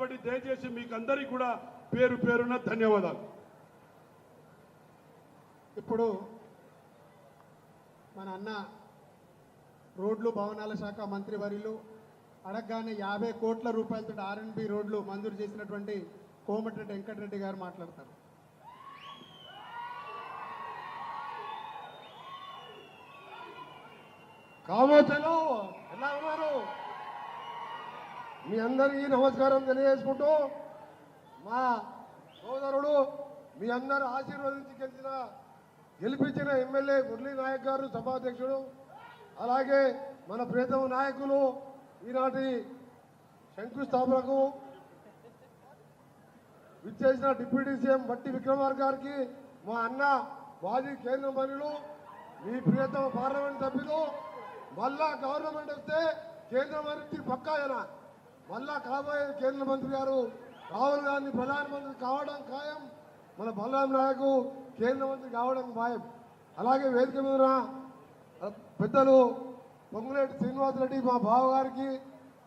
కాబట్టి దయచేసి మీకు అందరికీ కూడా పేరు పేరున ధన్యవాదాలు. ఇప్పుడు మన అన్న రోడ్లు భవనాల శాఖ మంత్రి వర్యులు అడగగానే 50 కోట్ల రూపాయలతో ఆర్ఎండ్బి రోడ్లు మంజూరు చేసినటువంటి కోమటిరెడ్డి వెంకటరెడ్డి గారు మాట్లాడతారు. కామోచలో ఎలా ఉన్నారు? మీ అందరికీ నమస్కారం తెలియజేసుకుంటూ మా సోదరుడు మీ అందరూ ఆశీర్వదించి గెలిపించిన ఎమ్మెల్యే మురళీ నాయక్ గారు సభాధ్యక్షుడు, అలాగే మన ప్రియతమ నాయకులు ఈనాటి శంకుస్థాపనకు విచ్చేసిన డిప్యూటీ సీఎం బట్టి విక్రమార్క గారికి, మా అన్న మాజీ కేంద్ర మంత్రులు, మీ ప్రియతమ పార్లమెంట్ సభ్యులు, మళ్ళా గవర్నమెంట్ వస్తే కేంద్ర మంత్రి పక్కాయన మళ్ళా కాబోయే కేంద్ర మంత్రి గారు రాహుల్ గాంధీ ప్రధానమంత్రి కావడం ఖాయం, మన బలరాం నాయకు కేంద్ర మంత్రి కావడం ఖాయం. అలాగే వేదిక మీద పెద్దలు పొంగులేటి శ్రీనివాసరెడ్డి మా బావగారికి,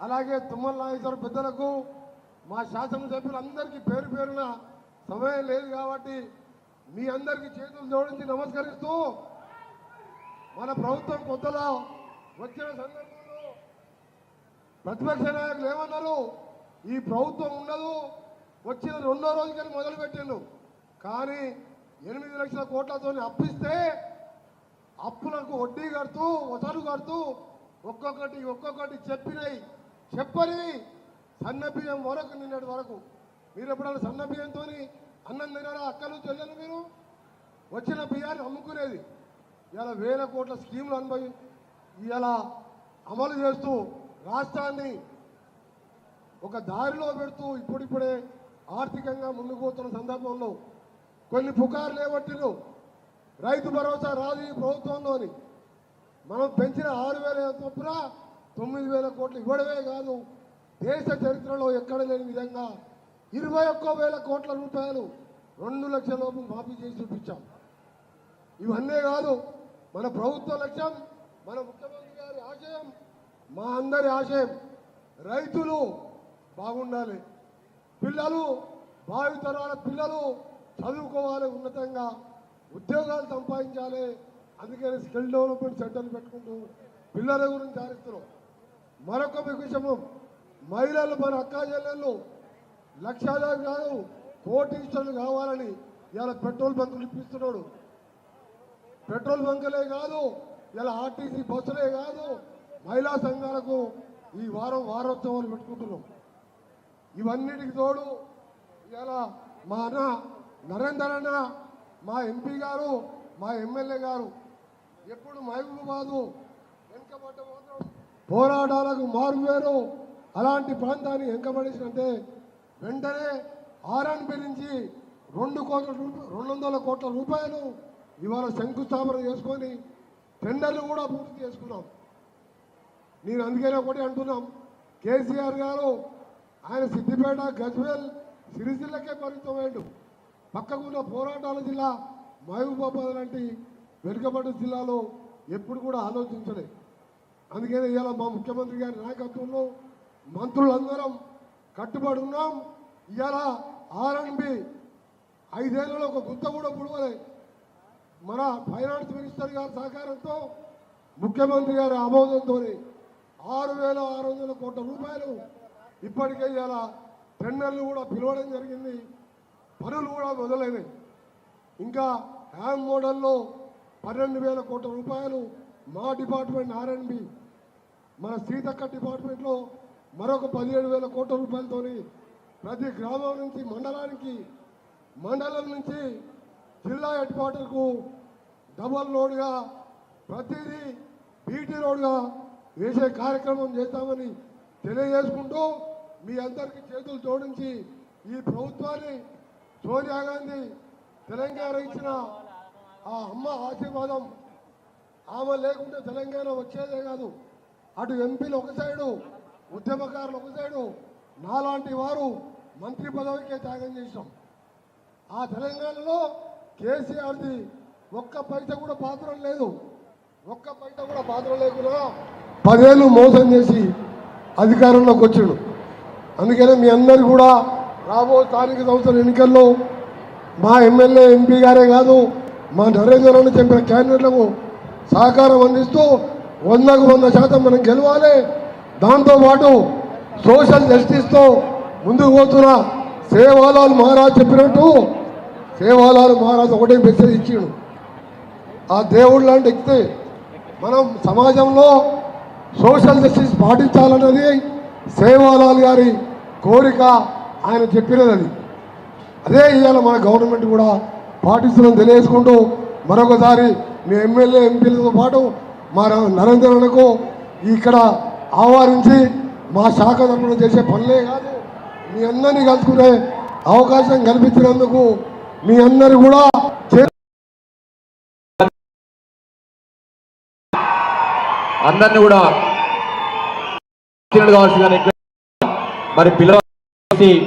అలాగే తుమ్మల నాగేశ్వర పెద్దలకు, మా శాసనసభ్యులందరికీ పేరు పేరున సమయం లేదు కాబట్టి మీ అందరికీ చేతులు జోడించి నమస్కరిస్తూ, మన ప్రభుత్వం కొత్తలో వచ్చిన సందర్భంలో ప్రతిపక్ష నాయకులు ఏమన్నారు? ఈ ప్రభుత్వం ఉండదు, వచ్చిన 2వ రోజుకని మొదలుపెట్టిండు. కానీ 8 లక్షల కోట్లతో అప్పిస్తే అప్పులకు వడ్డీ కడుతూ వసలు కడుతూ ఒక్కొక్కటి చెప్పని సన్నబియ్యం వరకు నిన్నటి వరకు మీరు ఎప్పుడైనా సన్నబియ్యంతో అన్నం తినారా? అక్కలు చెల్లెలు మీరు వచ్చిన బియ్యాన్ని అమ్ముకునేది. ఇలా 1000 కోట్ల స్కీములు ఇలా అమలు చేస్తూ రాష్ట్రాన్ని ఒక దారిలో పెడుతూ ఇప్పుడిప్పుడే ఆర్థికంగా ముందుకు పోతున్న సందర్భంలో కొన్ని పుకార్లు ఏవట్టిరు. రైతు భరోసా రాదు ఈ ప్రభుత్వంలోని. మనం పెంచిన 6000 చొప్పున 9000 కోట్లు ఇవ్వడమే కాదు, దేశ చరిత్రలో ఎక్కడ లేని విధంగా 21,000 కోట్ల రూపాయలు 2 లక్షల లోపు మాఫీ చేసి చూపించాం. ఇవన్నీ కాదు, మన ప్రభుత్వ లక్ష్యం, మన ముఖ్యమంత్రి గారి ఆశయం, మా అందరి ఆశయం రైతులు బాగుండాలి, పిల్లలు భావితరాల పిల్లలు చదువుకోవాలి, ఉన్నతంగా ఉద్యోగాలు సంపాదించాలి. అందుకని స్కిల్ డెవలప్మెంట్ సెంటర్లు పెట్టుకుంటూ పిల్లల గురించి ఆరిస్తున్నాం. మరొక విషయము, మహిళలు మన అక్కా చెల్లెళ్ళు లక్షాధికారులు కాదు కోటీశ్వరులు కావాలని ఇలా పెట్రోల్ బంకులు ఇప్పిస్తున్నాడు. పెట్రోల్ బంకులే కాదు, ఇలా ఆర్టీసీ బస్సులే కాదు, మహిళా సంఘాలకు ఈ వారోత్సవాలు పెట్టుకుంటున్నాం. ఇవన్నిటికి తోడు ఇలా మా అన్న నరేందర్ అన్న, మా ఎంపీ గారు, మా ఎమ్మెల్యే గారు ఎప్పుడు మహబూబాబాదు వెనుకబడ్డ మాత్రం పోరాటాలకు మారువేరు. అలాంటి ప్రాంతాన్ని వెనుకబడేసినంటే వెంటనే ఆర్ఎండ్బి నుంచి 200 కోట్ల రూపాయలు ఇవాళ శంకుస్థాపన చేసుకొని టెండర్లు కూడా పూర్తి చేసుకున్నాం. నేను అందుకనే ఒకటి అంటున్నాం, కేసీఆర్ గారు ఆయన సిద్దిపేట, గజ్వేల్, సిరిసిల్లకే పరిమితమైండు. పక్కకున్న పోరాటాల జిల్లా మహబూబాబాద్ లాంటి వెనుకబడ్డ జిల్లాలో ఎప్పుడు కూడా ఆలోచించలేదు. అందుకనే ఇవాళ మా ముఖ్యమంత్రి గారి నాయకత్వంలో మంత్రులందరం కట్టుబడి ఉన్నాం. ఇవాళ ఆర్ఎండ్బి 5 ఏళ్లలో ఒక గుంత కూడా పుడవలే. మన ఫైనాన్స్ మినిస్టర్ గారి సహకారంతో ముఖ్యమంత్రి గారి ఆమోదంతో 6,600 కోట్ల రూపాయలు ఇప్పటికే ఇలా టెండర్లు కూడా పిలవడం జరిగింది, పనులు కూడా మొదలైనవి. ఇంకా హ్యామ్ మోడల్లో 12,000 కోట్ల రూపాయలు మా డిపార్ట్మెంట్ ఆర్ఎండ్బి, మన సీతక్క డిపార్ట్మెంట్లో మరొక 17,000 కోట్ల రూపాయలతో ప్రతి గ్రామం నుంచి మండలానికి, మండలం నుంచి జిల్లా హెడ్ క్వార్టర్కు డబల్ రోడ్గా ప్రతిదీ బీటీ రోడ్గా వేసే కార్యక్రమం చేస్తామని తెలియజేసుకుంటూ మీ అందరికీ చేతులు జోడించి ఈ ప్రభుత్వాన్ని సోనియా గాంధీ తెలంగాణ ఇచ్చిన ఆ అమ్మ ఆశీర్వాదం, ఆమె లేకుంటే తెలంగాణ వచ్చేదే కాదు. అటు ఎంపీలు ఒక సైడు, ఉద్యమకారులు ఒక సైడు, నాలాంటి వారు మంత్రి పదవికే త్యాగం చేసినాం. ఆ తెలంగాణలో కేసీఆర్ది ఒక్క పైస కూడా పాత్ర లేదు. ఒక్క పైస కూడా పాత్ర లేకుండా 10 ఏళ్ళు మోసం చేసి అధికారంలోకి వచ్చిండు. అందుకనే మీ అందరు కూడా రాబో స్థానిక సంస్థల ఎన్నికల్లో మా ఎమ్మెల్యే ఎంపీ గారే కాదు మా నరేంద్రని చెప్పిన క్యాండిడేట్లకు సహకారం అందిస్తూ 100% మనం గెలవాలి. దాంతోపాటు సోషల్ జస్టిస్తో ముందుకు పోతున్న సేవాలాల్ మహారాజ్ చెప్పినట్టు సేవాలాల్ మహారాజ్ ఒకటే మెసేజ్ ఇచ్చిండు. ఆ దేవుడు లాంటి వ్యక్తి మనం సమాజంలో సోషల్ జస్టిస్ పాటించాలన్నది సేవాలాల్ గారి కోరిక. ఆయన చెప్పినది అది. అదే ఇవాళ మన గవర్నమెంట్ కూడా పాటిస్తుందని తెలియజేసుకుంటూ మరొకసారి మీ ఎమ్మెల్యే ఎంపీలతో పాటు మా నరేంద్రనకు ఇక్కడ ఆహ్వానించి మా శాఖ తరఫున చేసే పనులే కాదు మీ అందరినీ కలుసుకునే అవకాశం కల్పించినందుకు మీ అందరు కూడా అందరినీ కూడా కావాల్సిందని మరి పిల్లలు